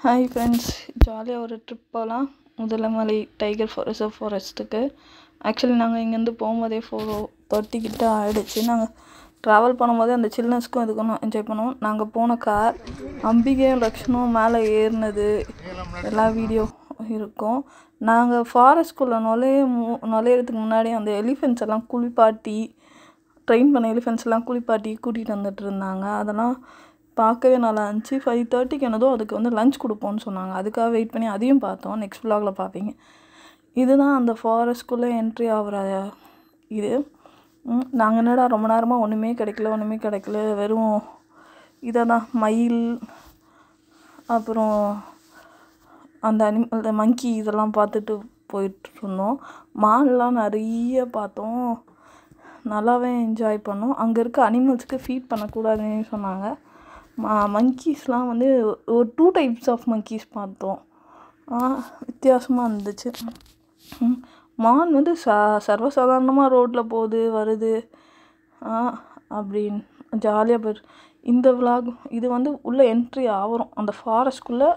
Hi friends, ஜாலியாக ஒரு trip போகலாம். முதலமலை டைகர் ரிசர்வ் ஃபாரஸ்ட்டுக்கு. ஆக்சுவலி நாங்கள் இங்கேருந்து போகும்போதே 4:30 கிட்ட ஆகிடுச்சு. நாங்கள் ட்ராவல் பண்ணும்போதே அந்த சில்னஸ்க்கும் இதுக்கும் என்ஜாய் பண்ணுவோம். நாங்கள் போன கார் அம்பிகையும் லக்ஷ்மணும் மேலே ஏறினது எல்லா வீடியோ இருக்கும். நாங்கள் ஃபாரஸ்ட்குள்ளே நுழையிறதுக்கு முன்னாடி அந்த எலிஃபென்ட்ஸ் எல்லாம் குளிப்பாட்டி, ட்ரெயின் பண்ண எலிஃபென்ட்ஸ் எல்லாம் குளிப்பாட்டி கூட்டிகிட்டு வந்துட்டு இருந்தாங்க. அதெல்லாம் பார்க்கவே நல்லா இருந்துச்சு. 5:30க்கு என்னதோ அதுக்கு வந்து லஞ்ச் கொடுப்போம்னு சொன்னாங்க. அதுக்காக வெயிட் பண்ணி அதையும் பார்த்தோம். நெக்ஸ்ட் vlogல பார்ப்பீங்க. இதுதான் அந்த ஃபாரஸ்ட்குள்ளே என்ட்ரி ஆகிற இது. நாங்கள் என்னடா ரொம்ப நேரமாக ஒன்றுமே கிடைக்கல, வெறும் இதை தான் மயில், அப்புறம் அந்த அனிமல் மங்கி இதெல்லாம் பார்த்துட்டு போயிட்டுருந்தோம். மான்லாம் நிறைய பார்த்தோம். நல்லாவே என்ஜாய் பண்ணோம். அங்கே இருக்க அனிமல்ஸ்க்கு ஃபீட் பண்ணக்கூடாதுன்னு சொன்னாங்க. மங்கீஸ்லாம் வந்து ஒரு 2 டைப்ஸ் ஆஃப் மங்கீஸ் பார்த்தோம். வித்தியாசமாக இருந்துச்சு. மான் வந்து சர்வசாதாரணமாக ரோட்டில் போகுது வருது அப்படின்னு ஜாலியாக போயிட்டு. இந்த vlog இது வந்து உள்ளே என்ட்ரி ஆகிறோம். அந்த ஃபாரஸ்ட்குள்ளே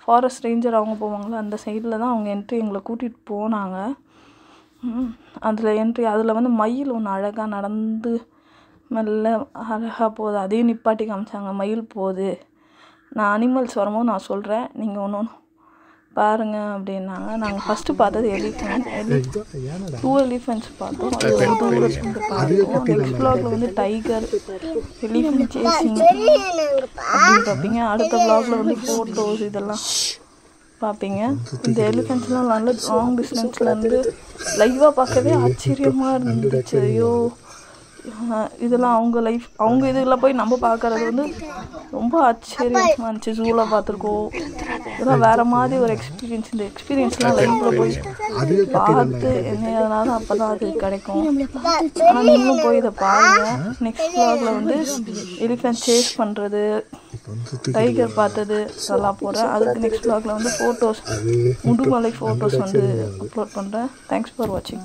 ஃபாரஸ்ட் ரேஞ்சர் அவங்க போவாங்களே அந்த சைடில் தான் அவங்க என்ட்ரி எங்களை கூட்டிகிட்டு போனாங்க. அதில் என்ட்ரி அதில் வந்து மயில் ஒன்று அழகாக நடந்து மெல்ல அழகாக போகுது. அதையும் நிப்பாட்டி காமிச்சாங்க. மயில் போகுது. நான் அனிமல்ஸ் வரும்போது நான் சொல்கிறேன், நீங்கள் ஒன்று பாருங்க அப்படின்னாங்க. நாங்கள் ஃபஸ்ட்டு பார்த்தது எலிஃபென்ட் 2 எலிஃபென்ட்ஸ் பார்த்தோம். அது தூரத்துலேருந்து பார்த்தோம். நெக்ஸ்ட் vlogல வந்து டைகர், எலிஃபென்ட் சேசிங் அப்படின்னு பார்ப்பீங்க. அடுத்த vlogல வந்து ஃபோட்டோஸ் இதெல்லாம் பார்ப்பீங்க. இந்த எலிஃபென்ட்ஸ்லாம் நல்ல லாங் டிஸ்டன்ஸ்லேருந்து லைவாக பார்க்கவே ஆச்சரியமாக இருந்துச்சு. ஐயோ, இதெல்லாம் அவங்க இதில் போய் நம்ம பார்க்குறது வந்து ரொம்ப ஆச்சரியமாக இருந்துச்சு. ஜூவில் பார்த்துருக்கோம். இதெல்லாம் வேறு மாதிரி ஒரு எக்ஸ்பீரியன்ஸ். இந்த எக்ஸ்பீரியன்ஸ்லாம் லைஃப்பில் போய் பார்த்து என்னதுனாலும் அப்போ தான் அது கிடைக்கும். ஆனால் நீங்களும் போய் இதை பாருங்கள். நெக்ஸ்ட் vlogல வந்து எலிஃபென்ட் சேஸ் பண்ணுறது, டைகர் பார்த்தது அதெல்லாம் போடுறேன். அதுக்கு நெக்ஸ்ட் vlogல வந்து ஃபோட்டோஸ், முதுமலை ஃபோட்டோஸ் வந்து அப்லோட் பண்ணுறேன். தேங்க்ஸ் ஃபார் வாட்சிங்.